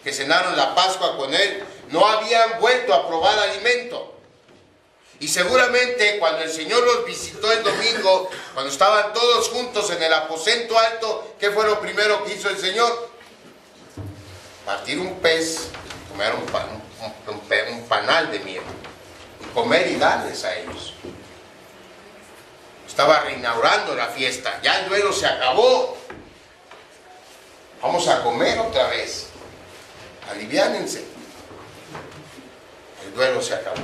que cenaron la Pascua con él, no habían vuelto a probar alimento. Y seguramente cuando el Señor los visitó el domingo, cuando estaban todos juntos en el aposento alto, ¿qué fue lo primero que hizo el Señor? Partir un pez, comer un panal de miel, y comer y darles a ellos. Estaba reinaugurando la fiesta, ya el duelo se acabó. Vamos a comer otra vez. Aliviánense. El duelo se acabó.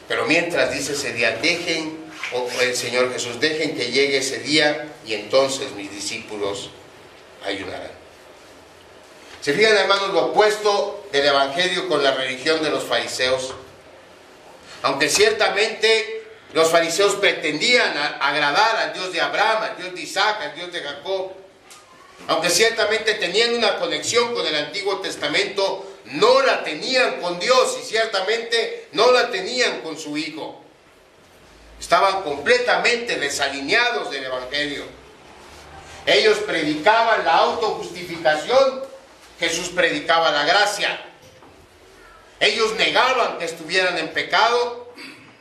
Pero mientras dice ese día, dejen, o el Señor Jesús, dejen que llegue ese día y entonces mis discípulos ayunarán. ¿Se fijan, hermanos, lo opuesto del Evangelio con la religión de los fariseos? Aunque ciertamente los fariseos pretendían agradar al Dios de Abraham, al Dios de Isaac, al Dios de Jacob, aunque ciertamente tenían una conexión con el Antiguo Testamento, no la tenían con Dios y ciertamente no la tenían con su Hijo. Estaban completamente desalineados del Evangelio. Ellos predicaban la autojustificación, Jesús predicaba la gracia. Ellos negaban que estuvieran en pecado,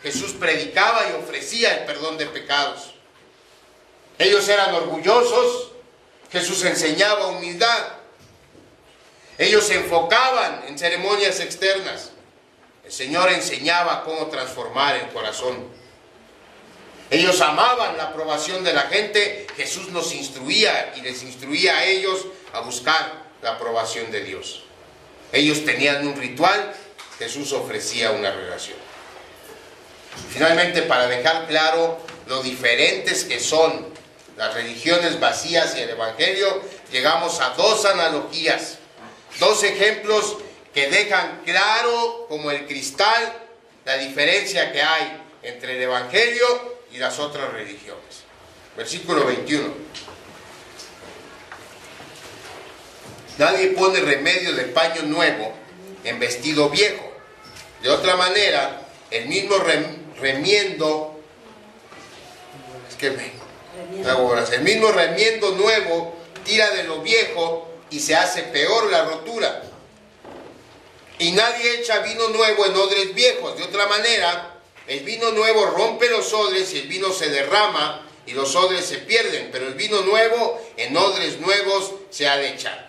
Jesús predicaba y ofrecía el perdón de pecados. Ellos eran orgullosos, Jesús enseñaba humildad. Ellos se enfocaban en ceremonias externas. El Señor enseñaba cómo transformar el corazón. Ellos amaban la aprobación de la gente. Jesús nos instruía y les instruía a ellos a buscar la aprobación de Dios. Ellos tenían un ritual, Jesús ofrecía una relación. Finalmente, para dejar claro lo diferentes que son las religiones vacías y el Evangelio, llegamos a dos analogías, dos ejemplos que dejan claro como el cristal la diferencia que hay entre el Evangelio y las otras religiones. Versículo 21. Nadie pone remedio de paño nuevo en vestido viejo. De otra manera, el mismo remiendo, el mismo remiendo nuevo tira de lo viejo y se hace peor la rotura. Y nadie echa vino nuevo en odres viejos. De otra manera, el vino nuevo rompe los odres y el vino se derrama y los odres se pierden. Pero el vino nuevo en odres nuevos se ha de echar.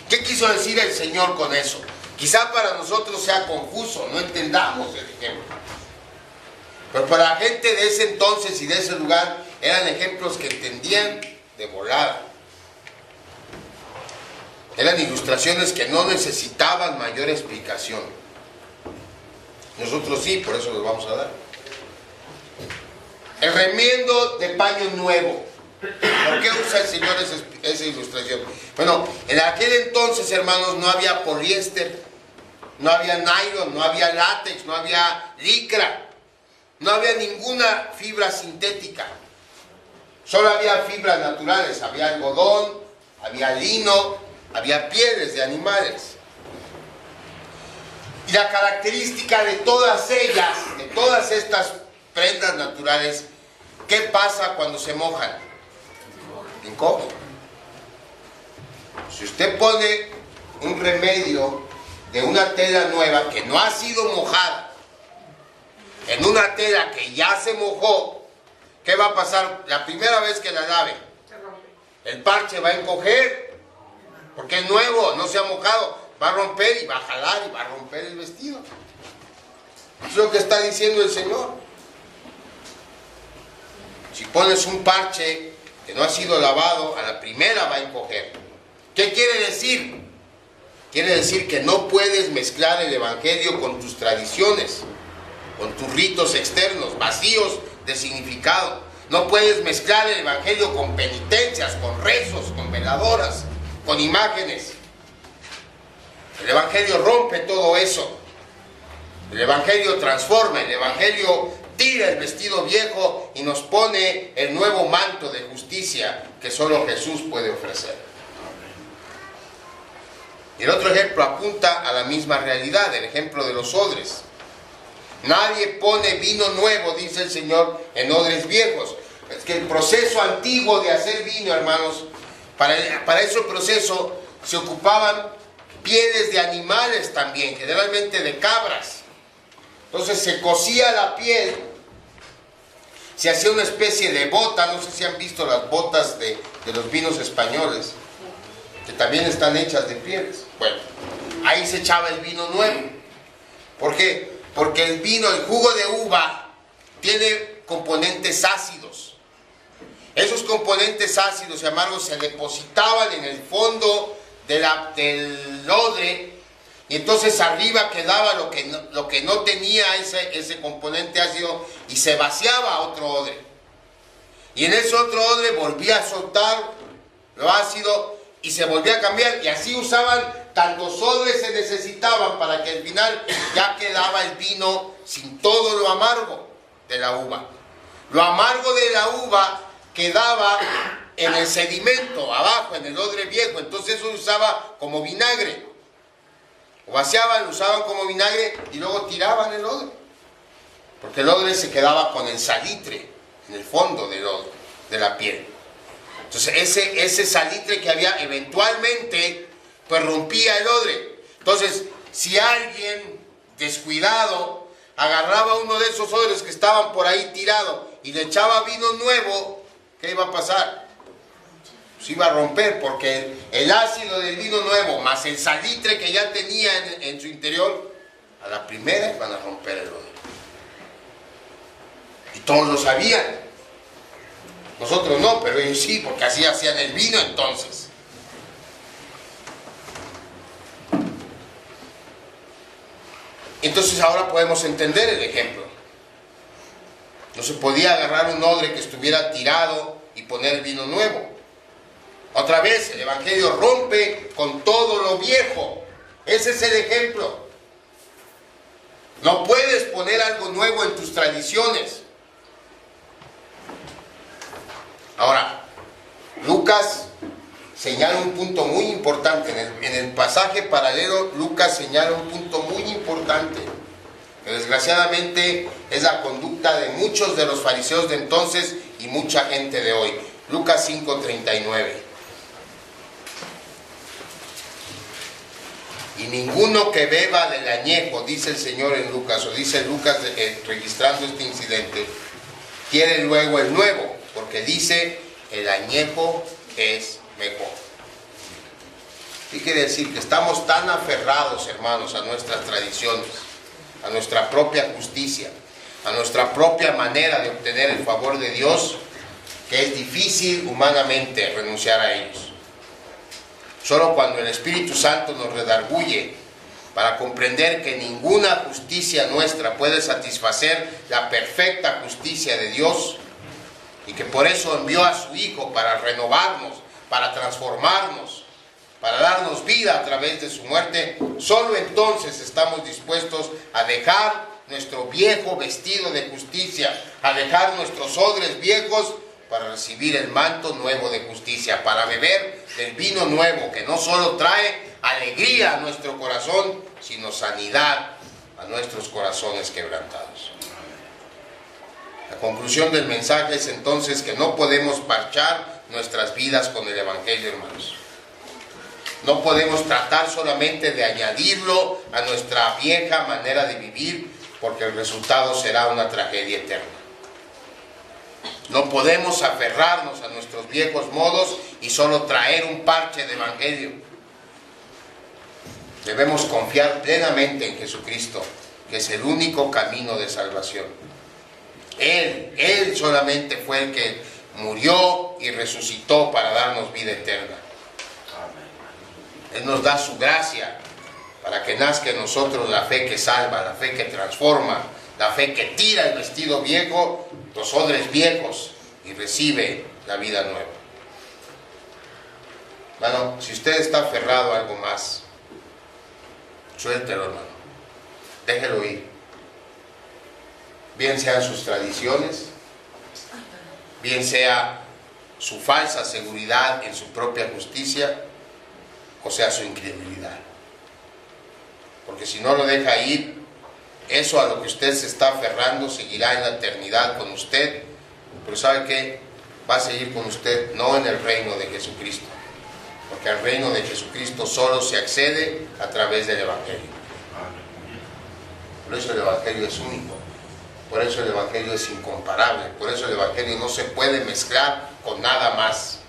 ¿Qué quiso decir el Señor con eso? Quizá para nosotros sea confuso, no entendamos el ejemplo. Pero para la gente de ese entonces y de ese lugar eran ejemplos que entendían de volada. Eran ilustraciones que no necesitaban mayor explicación. Nosotros sí, por eso los vamos a dar. El remiendo de paño nuevo. ¿Por qué usa el Señor esa ilustración? Bueno, en aquel entonces, hermanos, no había poliéster, no había nylon, no había látex, no había licra, no había ninguna fibra sintética. Solo había fibras naturales, había algodón, había lino, había pieles de animales. Y la característica de todas ellas, de todas estas prendas naturales, ¿qué pasa cuando se mojan? Encoge. Si usted pone un remedio de una tela nueva que no ha sido mojada en una tela que ya se mojó, ¿qué va a pasar la primera vez que la lave? El parche va a encoger porque es nuevo, no se ha mojado, va a romper y va a jalar y va a romper el vestido. Es lo que está diciendo el Señor. Si pones un parche que no ha sido lavado, a la primera va a encoger. ¿Qué quiere decir? Quiere decir que no puedes mezclar el Evangelio con tus tradiciones, con tus ritos externos, vacíos de significado. No puedes mezclar el Evangelio con penitencias, con rezos, con veladoras, con imágenes. El Evangelio rompe todo eso. El Evangelio transforma, el Evangelio tira el vestido viejo y nos pone el nuevo manto de justicia que solo Jesús puede ofrecer. Y el otro ejemplo apunta a la misma realidad, el ejemplo de los odres. Nadie pone vino nuevo, dice el Señor, en odres viejos. Es que el proceso antiguo de hacer vino, hermanos, Para ese proceso se ocupaban pieles de animales también, generalmente de cabras. Entonces se cocía la piel, se hacía una especie de bota. No sé si han visto las botas de los vinos españoles, que también están hechas de pieles. Bueno, ahí se echaba el vino nuevo. ¿Por qué? Porque el vino, el jugo de uva, tiene componentes ácidos. Esos componentes ácidos y amargos se depositaban en el fondo del odre, y entonces arriba quedaba lo que no tenía ese componente ácido, y se vaciaba a otro odre. Y en ese otro odre volvía a soltar lo ácido y se volvía a cambiar, y así usaban, tantos odres se necesitaban para que al final ya quedaba el vino sin todo lo amargo de la uva. Lo amargo de la uva quedaba en el sedimento, abajo, en el odre viejo. Entonces eso lo usaba como vinagre. O vaciaban, lo usaban como vinagre y luego tiraban el odre. Porque el odre se quedaba con el salitre en el fondo del odre, de la piel. Entonces ese salitre que había eventualmente, pues rompía el odre. Entonces, si alguien descuidado agarraba uno de esos odres que estaban por ahí tirados y le echaba vino nuevo, ¿qué iba a pasar? Se iba a romper, porque el ácido del vino nuevo más el salitre que ya tenía en su interior, a la primera iban a romper el odre. Y todos lo sabían. Nosotros no, pero ellos sí, porque así hacían el vino entonces. Entonces ahora podemos entender el ejemplo. No se podía agarrar un odre que estuviera tirado y poner vino nuevo. Otra vez, el Evangelio rompe con todo lo viejo. Ese es el ejemplo. No puedes poner algo nuevo en tus tradiciones. Ahora, Lucas señala un punto muy importante. En el pasaje paralelo, Lucas señala un punto muy importante, que desgraciadamente es la conducta de muchos de los fariseos de entonces y mucha gente de hoy. Lucas 5:39. Y ninguno que beba del añejo, dice el Señor en Lucas, o dice Lucas registrando este incidente, quiere luego el nuevo, porque dice, el añejo es mejor. ¿Qué quiere decir? Que estamos tan aferrados, hermanos, a nuestras tradiciones, a nuestra propia justicia, a nuestra propia manera de obtener el favor de Dios, que es difícil humanamente renunciar a ellos. Solo cuando el Espíritu Santo nos redarguye para comprender que ninguna justicia nuestra puede satisfacer la perfecta justicia de Dios, y que por eso envió a su Hijo para renovarnos, para transformarnos, para darnos vida a través de su muerte, solo entonces estamos dispuestos a dejar nuestro viejo vestido de justicia, a dejar nuestros odres viejos para recibir el manto nuevo de justicia, para beber del vino nuevo que no solo trae alegría a nuestro corazón, sino sanidad a nuestros corazones quebrantados. La conclusión del mensaje es entonces que no podemos parchar nuestras vidas con el Evangelio, hermanos. No podemos tratar solamente de añadirlo a nuestra vieja manera de vivir, porque el resultado será una tragedia eterna. No podemos aferrarnos a nuestros viejos modos y solo traer un parche de Evangelio. Debemos confiar plenamente en Jesucristo, que es el único camino de salvación. Él solamente fue el que murió y resucitó para darnos vida eterna. Él nos da su gracia para que nazca en nosotros la fe que salva, la fe que transforma, la fe que tira el vestido viejo, los odres viejos, y recibe la vida nueva. Bueno, si usted está aferrado a algo más, suéltelo, hermano. Déjelo ir. Bien sean sus tradiciones, bien sea su falsa seguridad en su propia justicia, o sea su incredulidad. Porque si no lo deja ir, eso a lo que usted se está aferrando seguirá en la eternidad con usted, pero ¿sabe qué? Va a seguir con usted no en el reino de Jesucristo, porque al reino de Jesucristo solo se accede a través del Evangelio. Por eso el Evangelio es único, por eso el Evangelio es incomparable, por eso el Evangelio no se puede mezclar con nada más.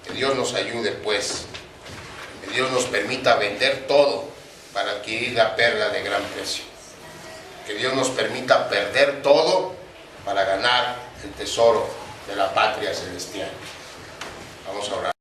Que Dios nos ayude, pues, que Dios nos permita vender todo para adquirir la perla de gran precio. Que Dios nos permita perder todo para ganar el tesoro de la patria celestial. Vamos a orar.